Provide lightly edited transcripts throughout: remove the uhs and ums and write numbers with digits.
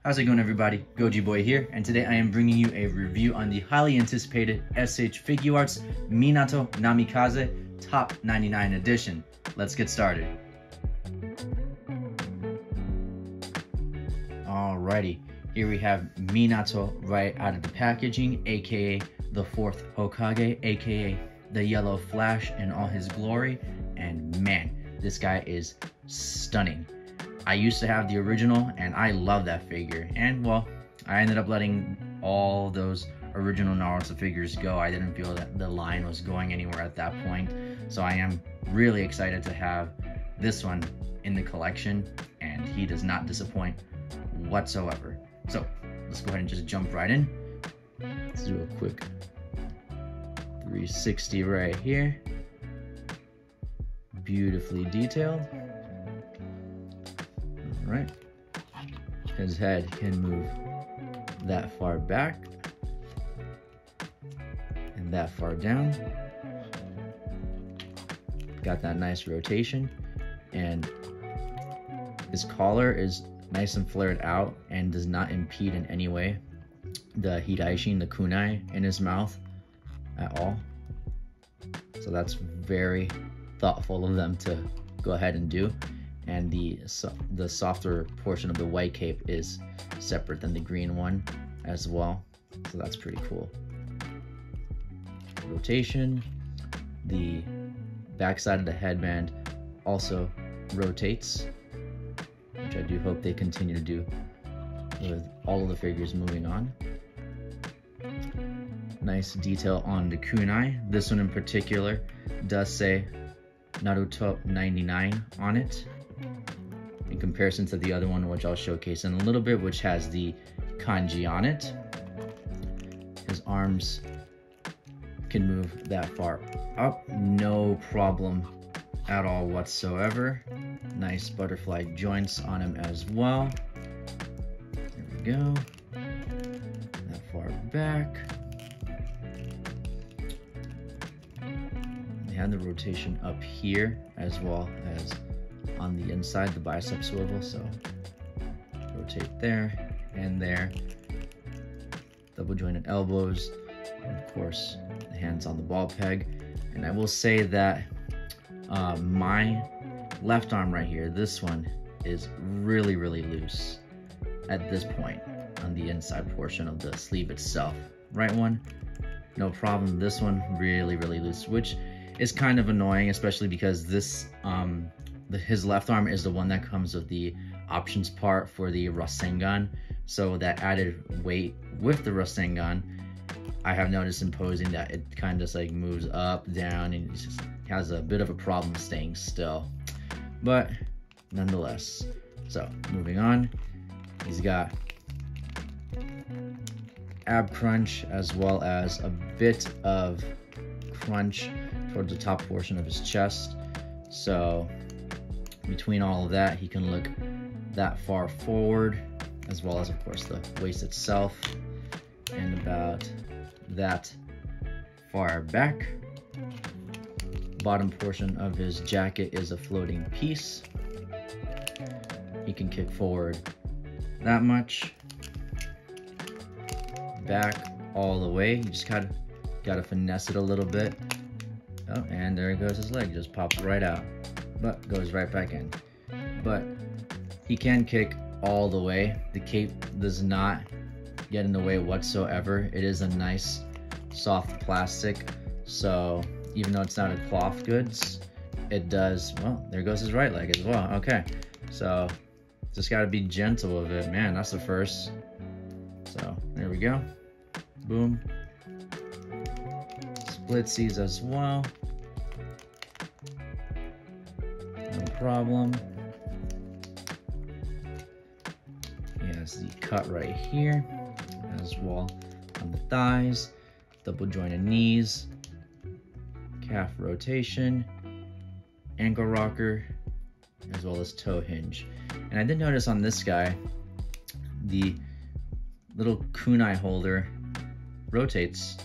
How's it going, everybody? Goji Boy here, and today I am bringing you a review on the highly anticipated SH Figuarts Minato Namikaze Top 99 edition. Let's get started. Alrighty, here we have Minato right out of the packaging, aka the 4th Hokage, aka the Yellow Flash in all his glory, and man, this guy is stunning. I used to have the original and I love that figure, and well, I ended up letting all those original Naruto figures go. I didn't feel that the line was going anywhere at that point, so I am really excited to have this one in the collection, and he does not disappoint whatsoever. So let's go ahead and just jump right in. Let's do a quick 360 right here. Beautifully detailed. Right, his head can move that far back and that far down. Got that nice rotation, and his collar is nice and flared out and does not impede in any way the hidaishi, the kunai in his mouth at all. So that's very thoughtful of them to go ahead and do. And the softer portion of the white cape is separate than the green one as well, so that's pretty cool. Rotation, the backside of the headband also rotates, which I do hope they continue to do with all of the figures moving on. Nice detail on the kunai. This one in particular does say NARUTOP99 on it, in comparison to the other one, which I'll showcase in a little bit, which has the kanji on it. His arms can move that far up, no problem at all whatsoever. Nice butterfly joints on him as well. There we go. That far back. They have the rotation up here as well as on the inside, the bicep swivel, so rotate there and there. Double jointed elbows, and of course the hands on the ball peg. And I will say that my left arm right here, this one is really loose at this point on the inside portion of the sleeve itself. Right one, no problem. This one really loose, which is kind of annoying, especially because this his left arm is the one that comes with the options part for the Rasengan, so that added weight with the Rasengan, I have noticed imposing that it kind of just like moves up, down, and it just has a bit of a problem staying still, but nonetheless. So moving on, he's got ab crunch as well as a bit of crunch towards the top portion of his chest, so between all of that, he can look that far forward, as well as, of course, the waist itself, and about that far back. Bottom portion of his jacket is a floating piece. He can kick forward that much, back all the way. You just gotta finesse it a little bit. Oh, and there goes his leg, just pops right out, but goes right back in. But he can kick all the way. The cape does not get in the way whatsoever. It is a nice soft plastic, so even though it's not a cloth goods, it does, well, there goes his right leg as well. Okay, so just got to be gentle with it. Man, that's the first. So there we go, boom. Splitsies as well, no problem. He has the cut right here as well on the thighs, double jointed knees, calf rotation, ankle rocker, as well as toe hinge. And I did notice on this guy, the little kunai holder rotates.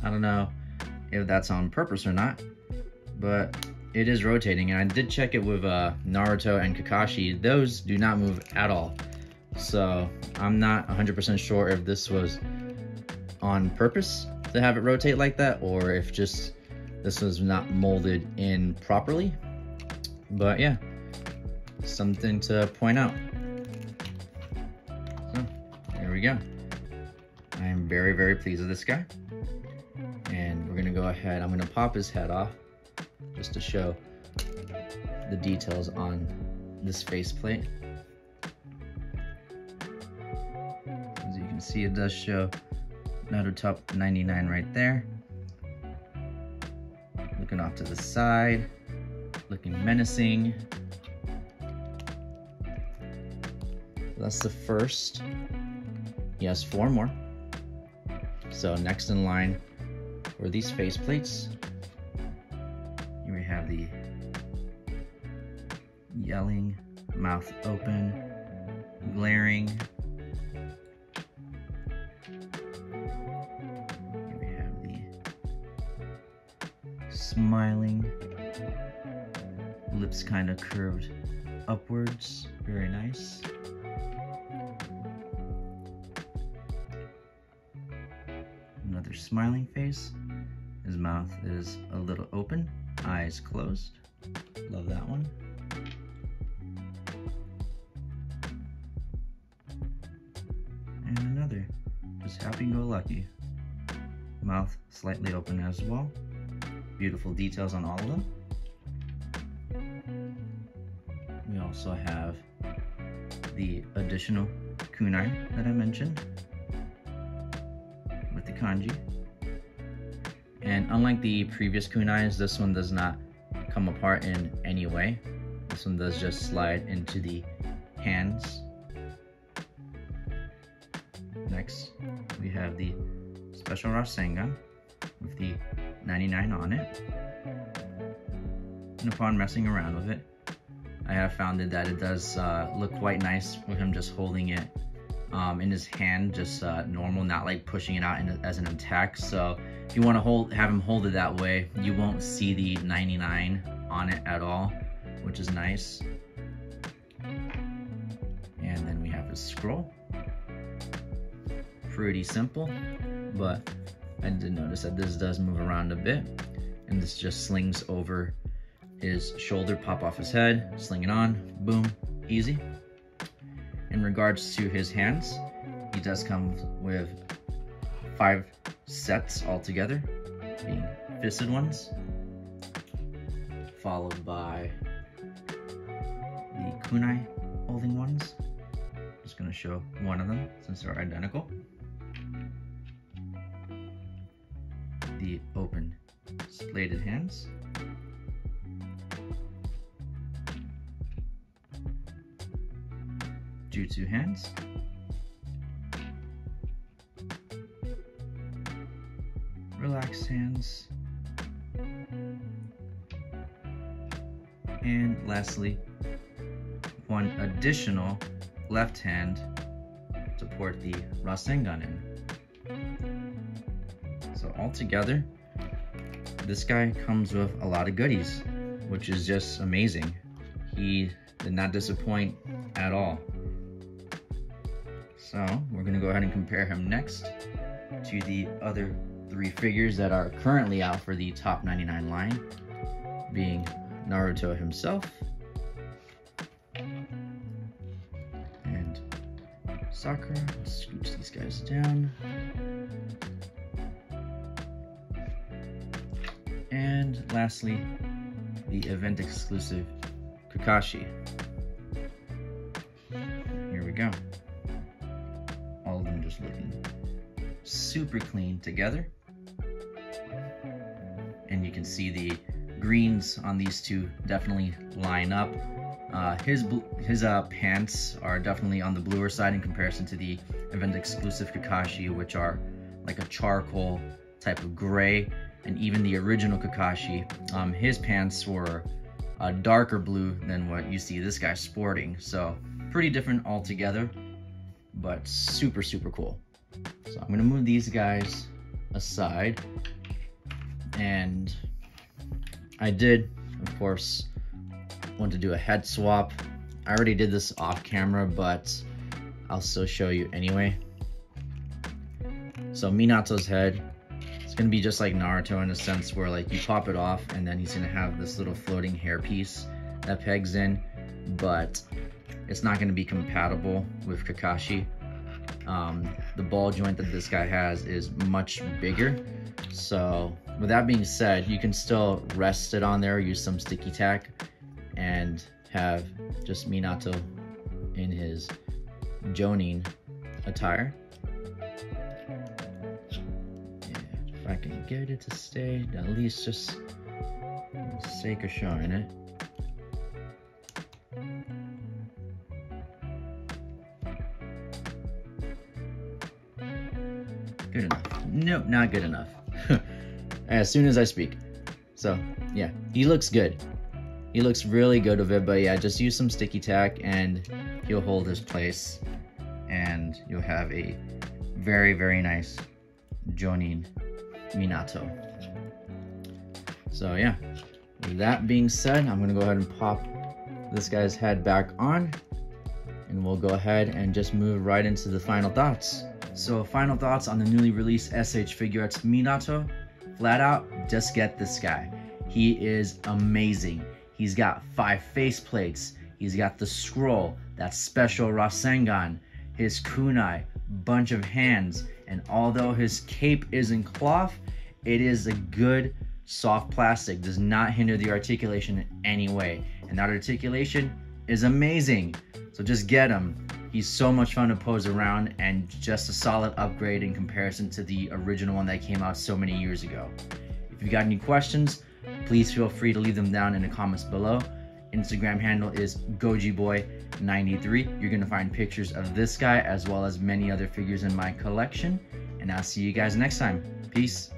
I don't know if that's on purpose or not, but it is rotating, and I did check it with Naruto and Kakashi. Those do not move at all. So I'm not 100% sure if this was on purpose to have it rotate like that, or if just this was not molded in properly. But yeah, something to point out. So there we go. I am very, very pleased with this guy. And we're gonna go ahead, I'm gonna pop his head off just to show the details on this faceplate. As you can see, it does show NARUTOP99 right there. Looking off to the side, looking menacing. That's the first. He has 4 more. So next in line for these faceplates, here we have the yelling, mouth open, glaring. Here we have the smiling, lips kind of curved upwards, very nice. Another smiling face. His mouth is a little open, eyes closed. Love that one. And another, just happy-go-lucky. Mouth slightly open as well. Beautiful details on all of them. We also have the additional kunai that I mentioned with the kanji. And unlike the previous kunais, this one does not come apart in any way. This one does just slide into the hands. Next, we have the special Rasengan with the 99 on it. And upon messing around with it, I have found that it does look quite nice with him just holding it in his hand, just normal, not like pushing it out as an attack. So if you want to have him hold it that way, you won't see the 99 on it at all, which is nice. And then we have his scroll. Pretty simple, but I did notice that this does move around a bit, and this just slings over his shoulder, pop off his head, sling it on, boom, easy. In regards to his hands, he does come with 5 sets altogether, being fisted ones, followed by the kunai holding ones. Just gonna show one of them since they're identical. The open slated hands. Jutsu hands. Relaxed hands. And lastly, one additional left hand to port the Rasengan in. So altogether, this guy comes with a lot of goodies, which is just amazing. He did not disappoint at all. So we're gonna go ahead and compare him next to the other 3 figures that are currently out for the top 99 line, being Naruto himself and Sakura. Let's scooch these guys down. And lastly, the event exclusive Kakashi. Here we go. All of them just looking super clean together. And you can see the greens on these two definitely line up. His pants are definitely on the bluer side in comparison to the event exclusive Kakashi, which are like a charcoal type of gray. And even the original Kakashi, his pants were a darker blue than what you see this guy sporting. So pretty different altogether, but super, super cool. So I'm gonna move these guys aside. And I did, of course, want to do a head swap. I already did this off camera, but I'll still show you anyway. So Minato's head, it's gonna be just like Naruto in a sense where like you pop it off and then he's gonna have this little floating hair piece that pegs in, but it's not gonna be compatible with Kakashi. The ball joint that this guy has is much bigger. So with that being said, you can still rest it on there, use some sticky tack, and have just Minato in his Jonin attire. And if I can get it to stay, at least just for the sake of showing it. Good enough. Nope, not good enough. As soon as I speak. So yeah, he looks good. He looks really good with it, but yeah, just use some sticky tack and he'll hold his place and you'll have a very, very nice Jonin Minato. So yeah, with that being said, I'm gonna go ahead and pop this guy's head back on and we'll go ahead and just move right into the final thoughts. So final thoughts on the newly released SH Figuarts Minato. Flat out, just get this guy. He is amazing. He's got 5 faceplates. He's got the scroll, that special Rasengan, his kunai, bunch of hands, and although his cape is in cloth, it is a good soft plastic. Does not hinder the articulation in any way. And that articulation is amazing. So just get him. He's so much fun to pose around and just a solid upgrade in comparison to the original one that came out so many years ago. If you've got any questions, please feel free to leave them down in the comments below. Instagram handle is gojiboy93. You're going to find pictures of this guy as well as many other figures in my collection. And I'll see you guys next time. Peace.